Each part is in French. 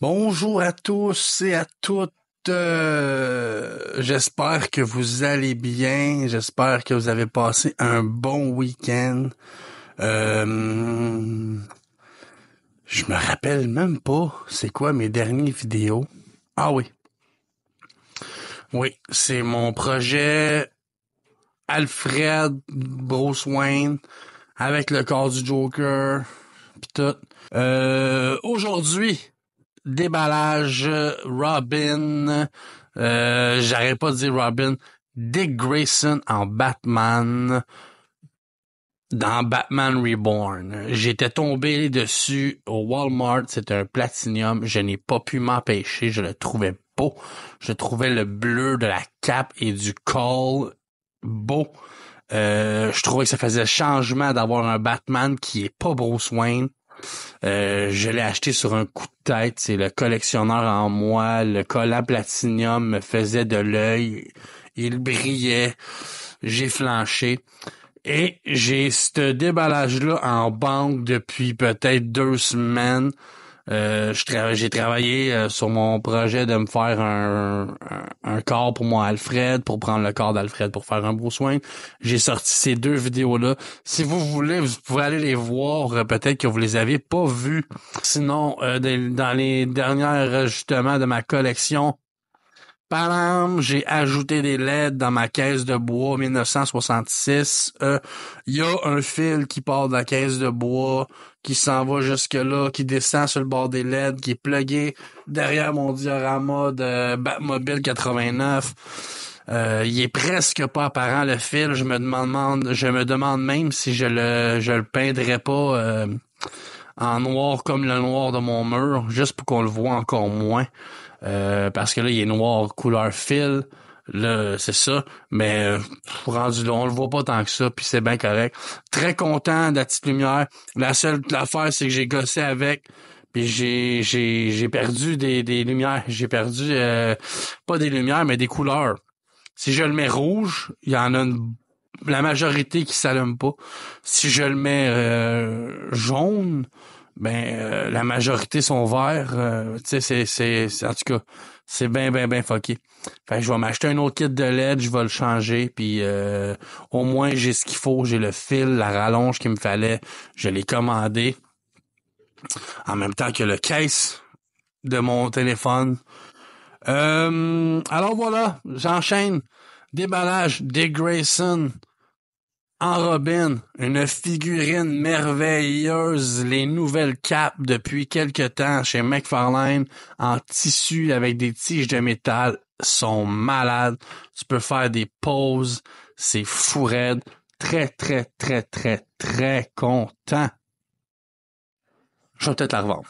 Bonjour à tous et à toutes. J'espère que vous allez bien. J'espère que vous avez passé un bon week-end. Je me rappelle même pas c'est quoi mes dernières vidéos. Ah oui. Oui, c'est mon projet Alfred Bruce Wayne avec le corps du Joker pis tout. Aujourd'hui, déballage Robin, j'arrête pas de dire Robin, Dick Grayson en Batman dans Batman Reborn. J'étais tombé dessus au Walmart, c'est un Platinum, je n'ai pas pu m'empêcher, je le trouvais beau. Je trouvais le bleu de la cape et du col beau. Je trouvais que ça faisait changement d'avoir un Batman qui est pas Bruce Wayne. Je l'ai acheté sur un coup de tête, c'est le collectionneur en moi, le collant Platinum me faisait de l'œil, il brillait, j'ai flanché. Et j'ai ce déballage-là en banque depuis peut-être 2 semaines. J'ai travaillé sur mon projet de me faire un corps pour mon Alfred, pour prendre le corps d'Alfred pour faire un Bruce Wayne. J'ai sorti ces 2 vidéos-là. Si vous voulez, vous pouvez aller les voir. Peut-être que vous les avez pas vues. Sinon, dans les derniers ajustements de ma collection, Padam, j'ai ajouté des LED dans ma caisse de bois 1966. Il y a un fil qui part de la caisse de bois, qui s'en va jusque là, qui descend sur le bord des LED, qui est plugué derrière mon diorama de Batmobile 89. Il est presque pas apparent le fil. Je me demande même si je le peindrais pas en noir comme le noir de mon mur, juste pour qu'on le voit encore moins. Parce que là, il est noir couleur fil. Là, c'est ça. Mais rendu là, on le voit pas tant que ça, puis c'est bien correct. Très content de la petite lumière. La seule affaire, c'est que j'ai gossé avec, puis j'ai perdu des lumières. J'ai perdu pas des lumières, mais des couleurs. Si je le mets rouge, il y en a la majorité qui s'allume pas. Si je le mets jaune, la majorité sont verts. Tu sais, c'est en tout cas, c'est bien fucké. Fait que je vais m'acheter un autre kit de LED, je vais le changer, puis au moins j'ai ce qu'il faut, j'ai le fil, la rallonge qu'il me fallait, je l'ai commandé. En même temps que le case de mon téléphone. Alors voilà, j'enchaîne. Déballage, Dick Grayson en Robin, une figurine merveilleuse, les nouvelles capes depuis quelque temps chez McFarlane en tissu avec des tiges de métal sont malades. Tu peux faire des poses, c'est fou raide. Très content. Je vais peut-être la revendre.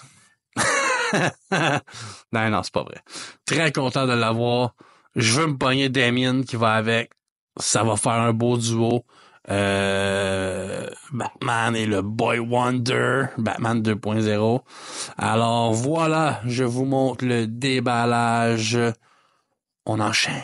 Non, c'est pas vrai. Très content de l'avoir. Je veux me pogner Damien qui va avec. Ça va faire un beau duo. Batman et le Boy Wonder, Batman 2.0. Alors voilà, je vous montre le déballage. On enchaîne.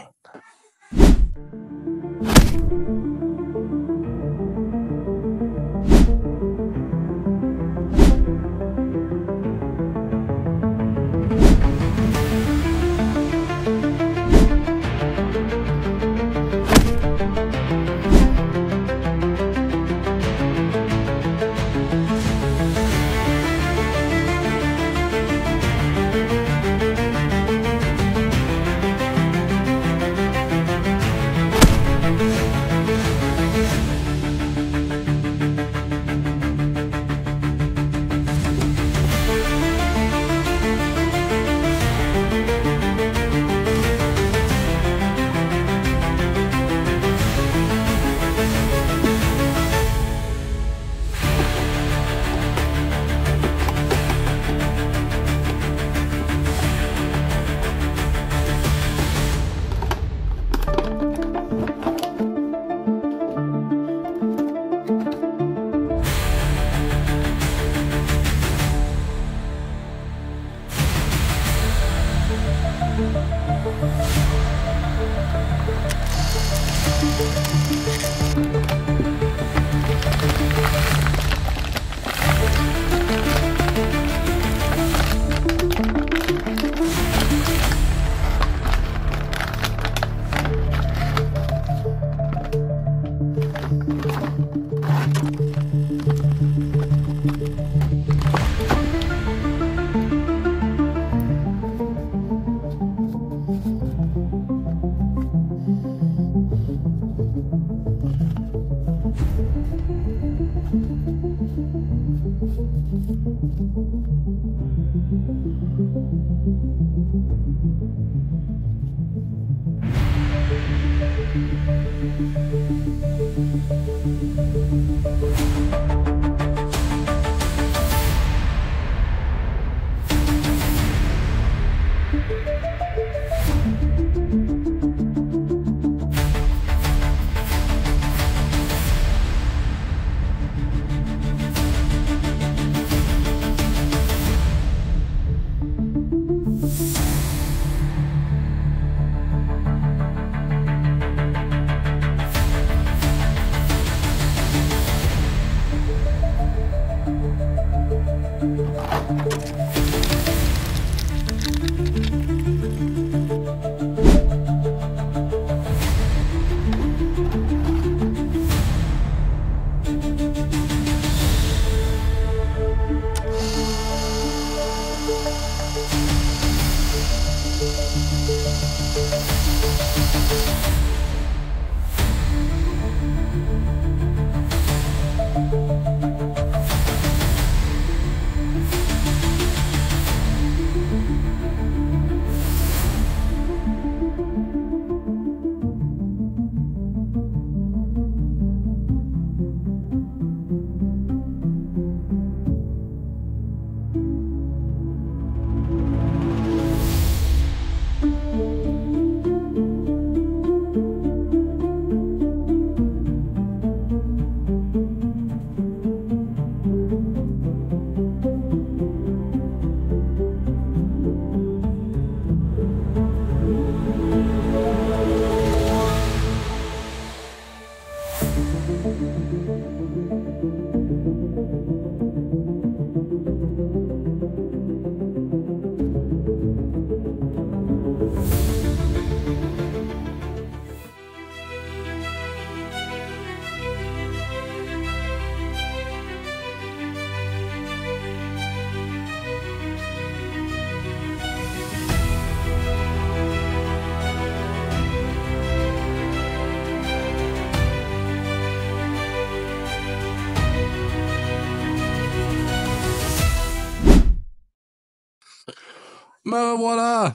Ben voilà!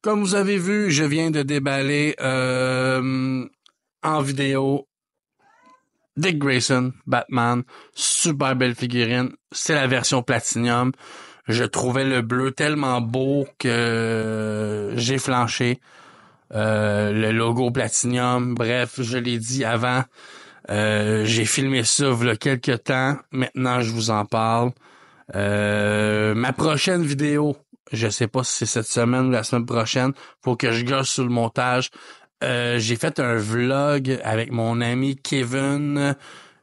Comme vous avez vu, je viens de déballer en vidéo Dick Grayson, Batman, super belle figurine. C'est la version Platinum. Je trouvais le bleu tellement beau que j'ai flanché. Le logo Platinum, bref, je l'ai dit avant. J'ai filmé ça il y a quelques temps. Maintenant, je vous en parle. Ma prochaine vidéo, je sais pas si c'est cette semaine ou la semaine prochaine, faut que je gosse sur le montage. J'ai fait un vlog avec mon ami Kevin.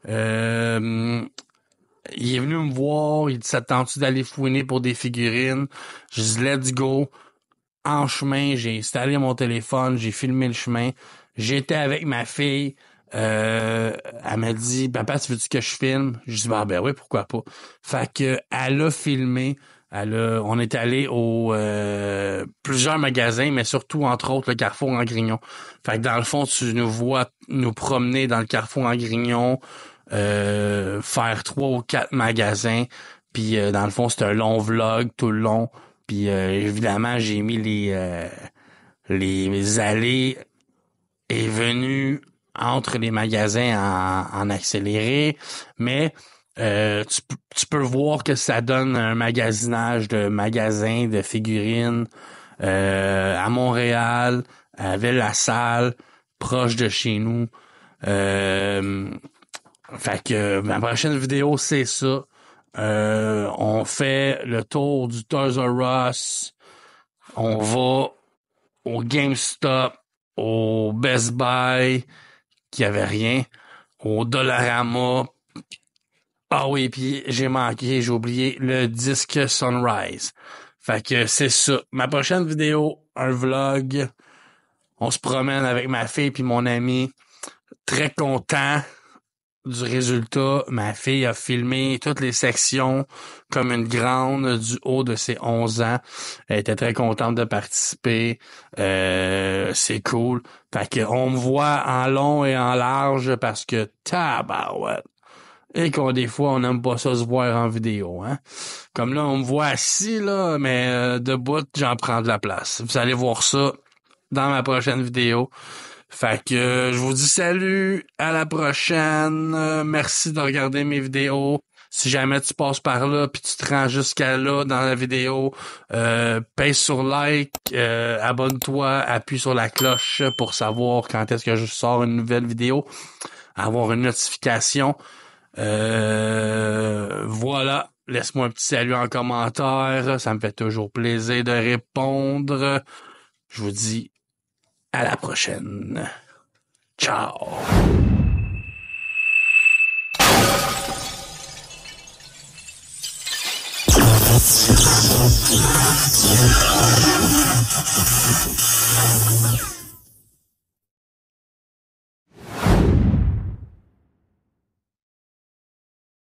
Il est venu me voir, il dit ça te tente-tu d'aller fouiner pour des figurines? Je dis let's go. En chemin, j'ai installé mon téléphone, j'ai filmé le chemin. J'étais avec ma fille. Elle m'a dit papa, tu veux-tu que je filme? Je dis ben oui, pourquoi pas. Fait que elle a filmé. On est allé au plusieurs magasins, mais surtout entre autres le Carrefour en Grignon. Fait que dans le fond, tu nous vois nous promener dans le Carrefour en Grignon, faire 3 ou 4 magasins. Puis dans le fond, c'est un long vlog tout le long. Puis évidemment, j'ai mis les allées et venues entre les magasins en accéléré, mais tu peux voir que ça donne un magasinage de magasins, de figurines à Montréal, à Ville-la-Salle, proche de chez nous. Fait que ma prochaine vidéo, c'est ça. On fait le tour du Toys R Us. On va au GameStop, au Best Buy, qui avait rien, au Dollarama. Ah oui, puis j'ai oublié le disque Sunrise. Fait que c'est ça. Ma prochaine vidéo, un vlog. On se promène avec ma fille puis mon ami. Très content du résultat. Ma fille a filmé toutes les sections comme une grande du haut de ses 11 ans. Elle était très contente de participer. C'est cool. Fait que on me voit en long et en large parce que tabarouette. Et des fois, on n'aime pas ça se voir en vidéo, hein. Comme là, on me voit assis, là, mais debout, j'en prends de la place. Vous allez voir ça dans ma prochaine vidéo. Fait que je vous dis salut, à la prochaine. Merci de regarder mes vidéos. Si jamais tu passes par là puis tu te rends jusqu'à là dans la vidéo, pèse sur like, abonne-toi, appuie sur la cloche pour savoir quand est-ce que je sors une nouvelle vidéo, avoir une notification. Voilà, laisse-moi un petit salut en commentaire, ça me fait toujours plaisir de répondre. Je vous dis à la prochaine. Ciao.